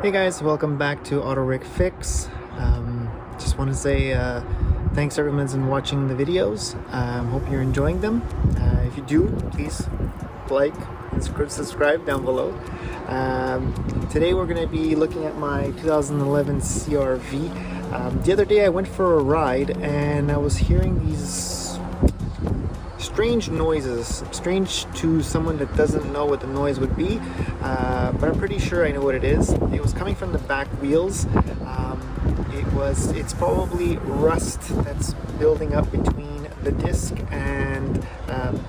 Hey guys, welcome back to Autohrycfix. Just want to say thanks everyone that's been watching the videos. Hope you're enjoying them. If you do, please like and subscribe down below. Today we're going to be looking at my 2011 CR-V. The other day I went for a ride and I was hearing these strange noises, strange to someone that doesn't know what the noise would be, but I'm pretty sure I know what it is. It was coming from the back wheels. It's probably rust that's building up between the disc and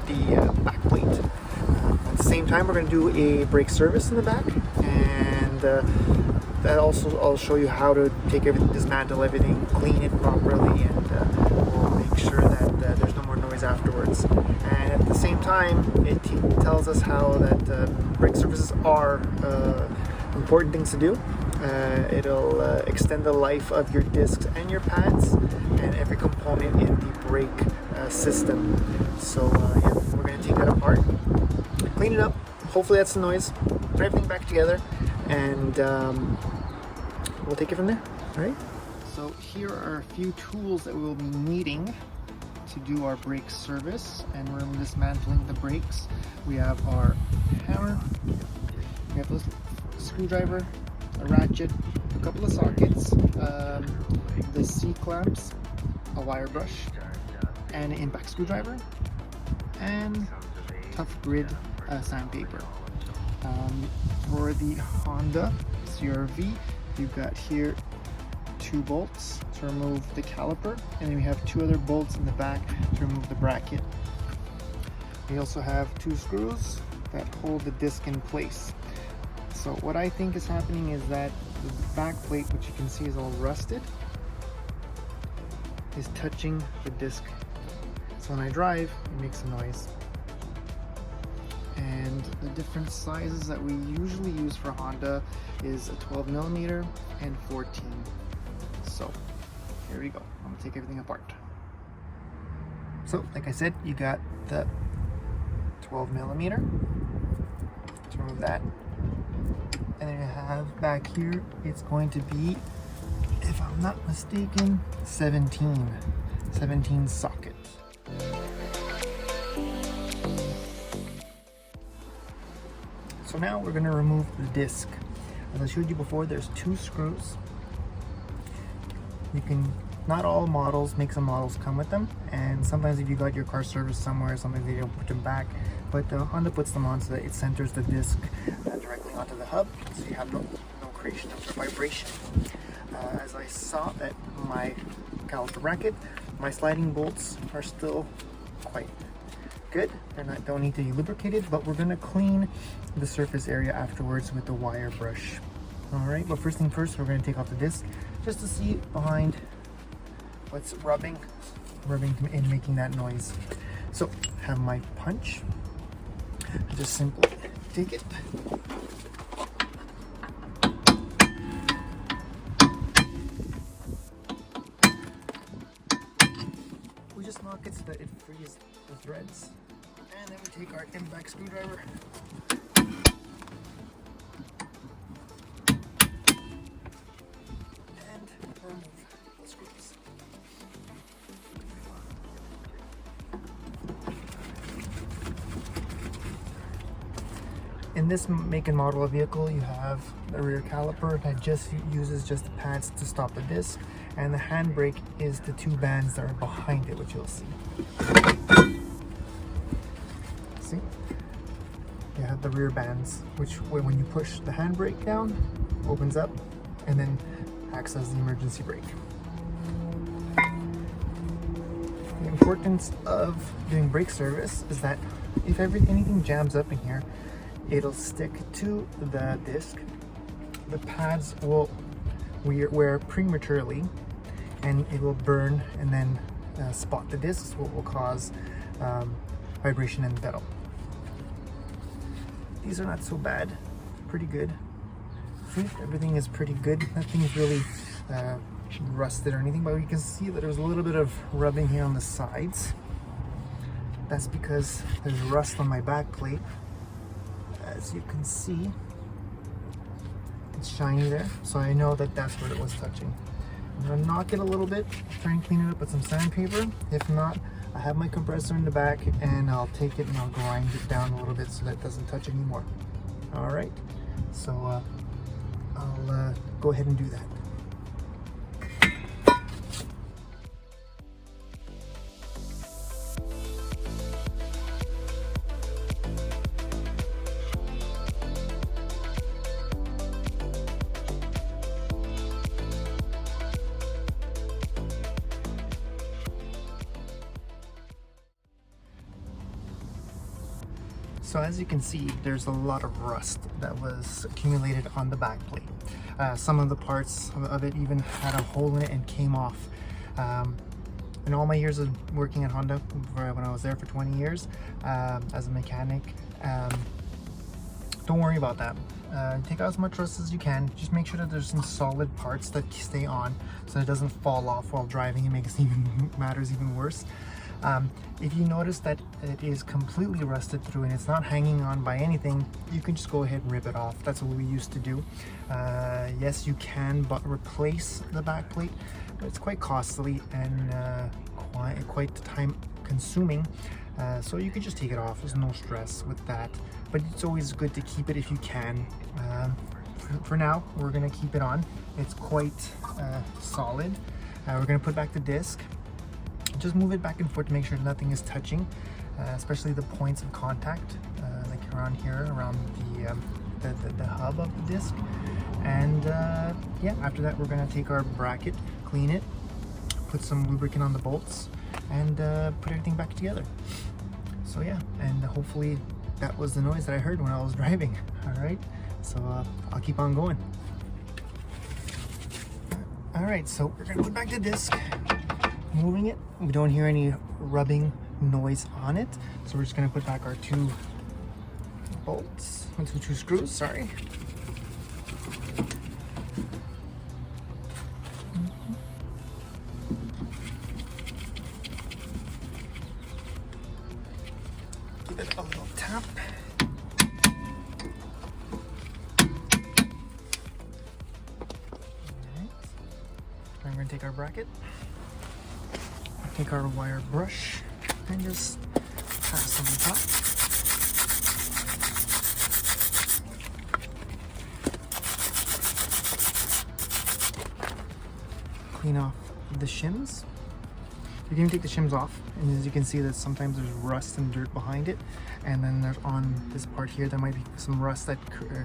the back plate. At the same time, we're going to do a brake service in the back, and that also I'll show you how to take everything, dismantle everything, clean it properly, and we'll make sure that there's no more noise afterwards. And at the same time, it tells us how that brake services are important things to do. It'll extend the life of your discs and your pads and every component in the brake system. So yeah, we're going to take that apart, clean it up, hopefully that's the noise, put everything back together, and we'll take it from there. Alright? So here are a few tools that we'll be needing to do our brake service, and we're dismantling the brakes. We have our hammer, we have a screwdriver, a ratchet, a couple of sockets, the C-clamps, a wire brush, and an impact screwdriver, and tough grid sandpaper. For the Honda CR-V, you've got here 2 bolts to remove the caliper, and then we have 2 other bolts in the back to remove the bracket. We also have 2 screws that hold the disc in place. So what I think is happening is that the back plate, which you can see is all rusted, is touching the disc. So when I drive, it makes a noise. And the different sizes that we usually use for Honda is a 12mm and 14. So here we go. I'm gonna take everything apart. So like I said, you got the 12mm. Let's remove that. And then you have back here, it's going to be, if I'm not mistaken, 17 sockets. So now we're going to remove the disc. As I showed you before, there's 2 screws. You can, not all models, makes and models come with them, and sometimes if you got your car serviced somewhere, sometimes they don't put them back, but Honda puts them on so that it centers the disc directly onto the hub, so you have no creation of vibration. As I saw at my caliper bracket, my sliding bolts are still quite good. Don't need to be lubricated, but we're going to clean the surface area afterwards with the wire brush. Alright, but first thing first, we're going to take off the disc just to see behind what's rubbing and making that noise. So have my punch, just simply take it, we just knock it so that it frees the threads, and then we take our impact screwdriver and remove the screws. In this make and model of vehicle, you have the rear caliper that just uses just the pads to stop the disc, and the handbrake is the 2 bands that are behind it, which you'll see. See? You have the rear bands, which when you push the handbrake down, opens up, and then acts as the emergency brake. The importance of doing brake service is that if anything jams up in here, it'll stick to the disc. The pads will wear prematurely, and it will burn and then spot the discs, what will cause vibration in the pedal. These are not so bad, pretty good. See, everything is pretty good. Nothing's really rusted or anything, but you can see that there's a little bit of rubbing here on the sides. That's because there's rust on my back plate. As you can see, It's shiny there, so I know that that's where it was touching. I'm gonna knock it a little bit, try and clean it up with some sandpaper. If not, I have my compressor in the back and I'll take it and I'll grind it down a little bit so that it doesn't touch anymore. All right, so I'll go ahead and do that. So as you can see, there's a lot of rust that was accumulated on the back plate. Some of the parts of it even had a hole in it and came off. In all my years of working at Honda, when I was there for 20 years as a mechanic, don't worry about that. Take out as much rust as you can. Just make sure that there's some solid parts that stay on so it doesn't fall off while driving and makes matters even worse. If you notice that it is completely rusted through and it's not hanging on by anything, you can just go ahead and rip it off. That's what we used to do. Yes, you can replace the back plate, but it's quite costly and quite time consuming. So you can just take it off. There's no stress with that, but it's always good to keep it if you can. For now, we're gonna keep it on. It's quite solid. We're gonna put back the disc. Just move it back and forth to make sure nothing is touching, especially the points of contact, like around here, around the hub of the disc. And yeah, after that, we're gonna take our bracket, clean it, put some lubricant on the bolts, and put everything back together. So yeah, and hopefully that was the noise that I heard when I was driving. All right, so I'll keep on going. All right, so we're gonna put back the disc. Moving it, we don't hear any rubbing noise on it, so we're just going to put back our two bolts, two screws, sorry. Give it a little tap. Alright, I'm going to take our bracket. Take our wire brush and just pass on the top. Clean off the shims. You can even take the shims off, and as you can see that sometimes there's rust and dirt behind it, and then there's on this part here there might be some rust that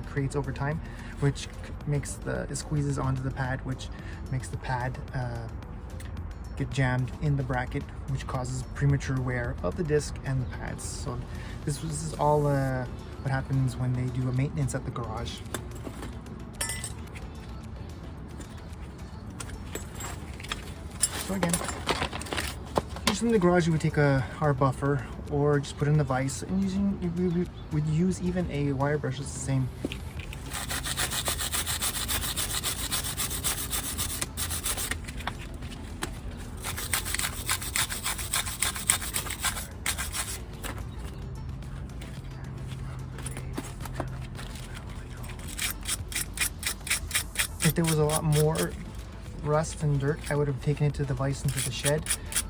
creates over time, which makes it squeezes onto the pad, which makes the pad get jammed in the bracket, which causes premature wear of the disc and the pads. So this is all what happens when they do a maintenance at the garage. So again, usually in the garage you would take our buffer or just put in the vise, and we would use even a wire brush. It's the same. If there was a lot more rust and dirt, I would have taken it to the vise into the shed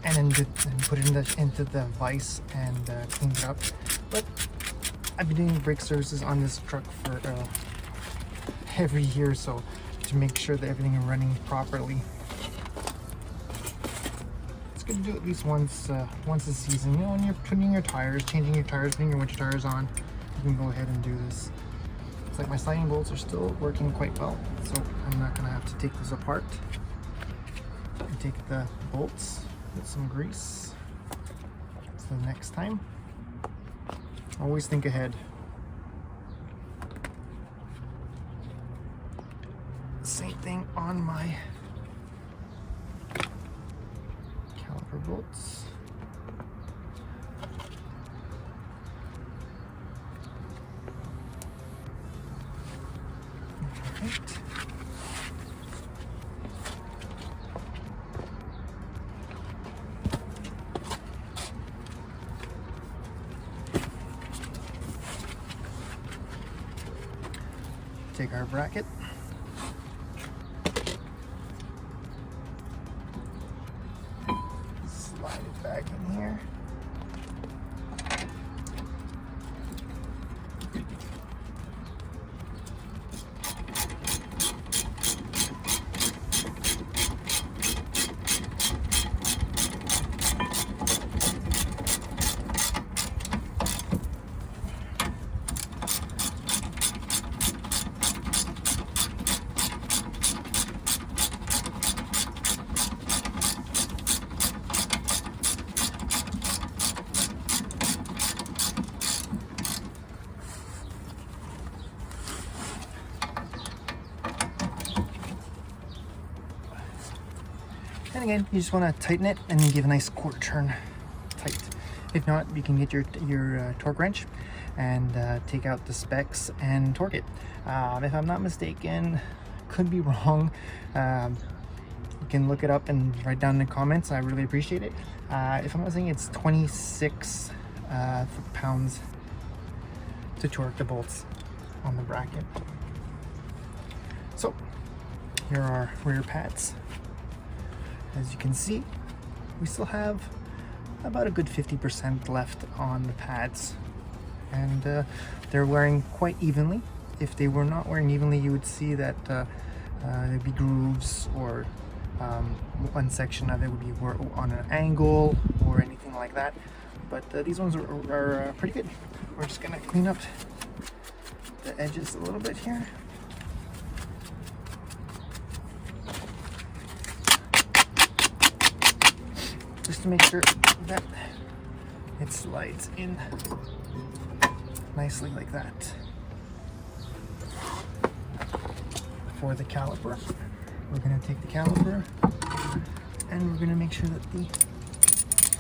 and then put it into the vise and cleaned it up. But I've been doing brake services on this truck for every year, so to make sure that everything is running properly. It's good to do at least once a season. You know, when you're putting your tires, changing your tires, putting your winter tires on, you can go ahead and do this. It's like my sliding bolts are still working quite well, so I'm not gonna have to take this apart. I take the bolts with some grease. So next time, always think ahead. Same thing on my caliper bolts. Right. Take our bracket, in here. And again, you just want to tighten it and then give a nice quarter turn tight. If not, you can get your torque wrench and take out the specs and torque it. If I'm not mistaken, could be wrong. You can look it up and write down in the comments. I really appreciate it. If I'm not mistaken, it's 26 pounds to torque the bolts on the bracket. So here are our rear pads. As you can see, we still have about a good 50% left on the pads, and they're wearing quite evenly. If they were not wearing evenly, you would see that there'd be grooves, or one section of it would be on an angle or anything like that. But these ones are pretty good. We're just gonna clean up the edges a little bit here. Just to make sure that it slides in nicely like that. For the caliper, we're going to take the caliper and we're going to make sure that the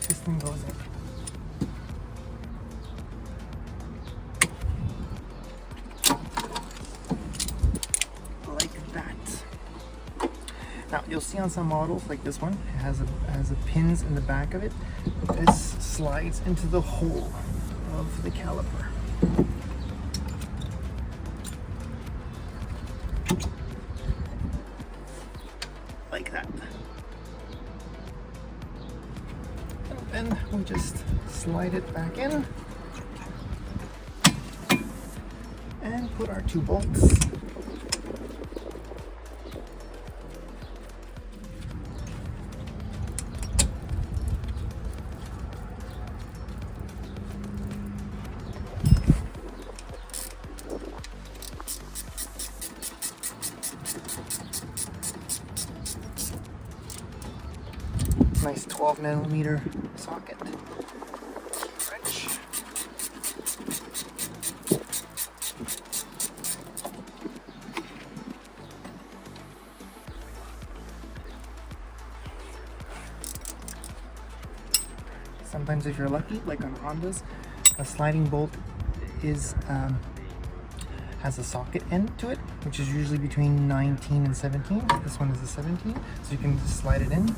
piston goes in. Now you'll see on some models like this one, it has a pins in the back of it. This slides into the hole of the caliper. Like that. And then we just slide it back in and put our 2 bolts. Nice 12mm socket. Wrench. Sometimes if you're lucky, like on Hondas, a sliding bolt is has a socket end to it, which is usually between 19 and 17. This one is a 17, so you can just slide it in,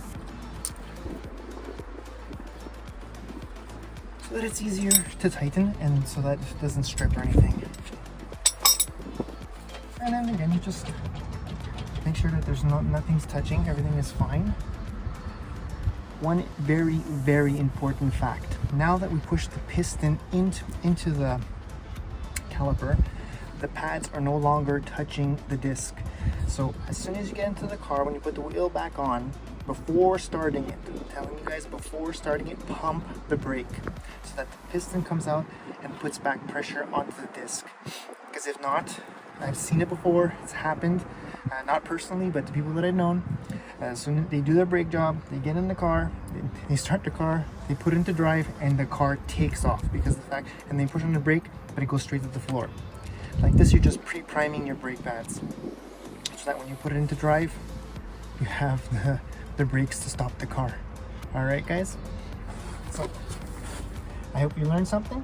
so that it's easier to tighten and so that it doesn't strip or anything. And then again, you just make sure that there's nothing's touching, everything is fine. One very, very important fact. Now that we push the piston into the caliper, the pads are no longer touching the disc. So as soon as you get into the car, when you put the wheel back on, before starting it, I'm telling you guys, before starting it, pump the brake so that the piston comes out and puts back pressure onto the disc. Because if not, I've seen it before, it's happened, not personally, but to people that I've known. As soon as they do their brake job, they get in the car, they start the car, they put it into drive, and the car takes off because of the fact, and they push on the brake, but it goes straight to the floor. Like this, you're just pre-priming your brake pads so that when you put it into drive, you have the brakes to stop the car. All right, guys. So I hope you learned something.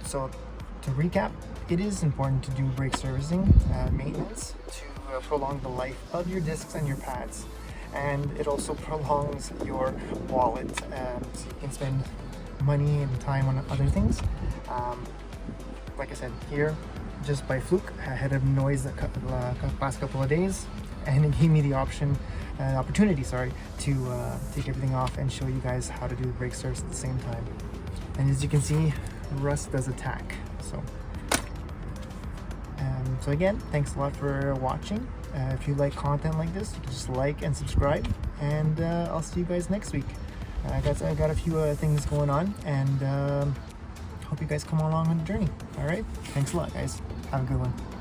So to recap, it is important to do brake servicing, maintenance, to prolong the life of your discs and your pads, and it also prolongs your wallet, so you can spend money and time on other things. Like I said, here, just by fluke, I had a noise the last couple of days. and it gave me the opportunity, to take everything off and show you guys how to do the brake service at the same time. And as you can see, rust does attack. So again, thanks a lot for watching. If you like content like this, you can just like and subscribe, and I'll see you guys next week. I got a few things going on, and hope you guys come along on the journey. All right, thanks a lot, guys. Have a good one.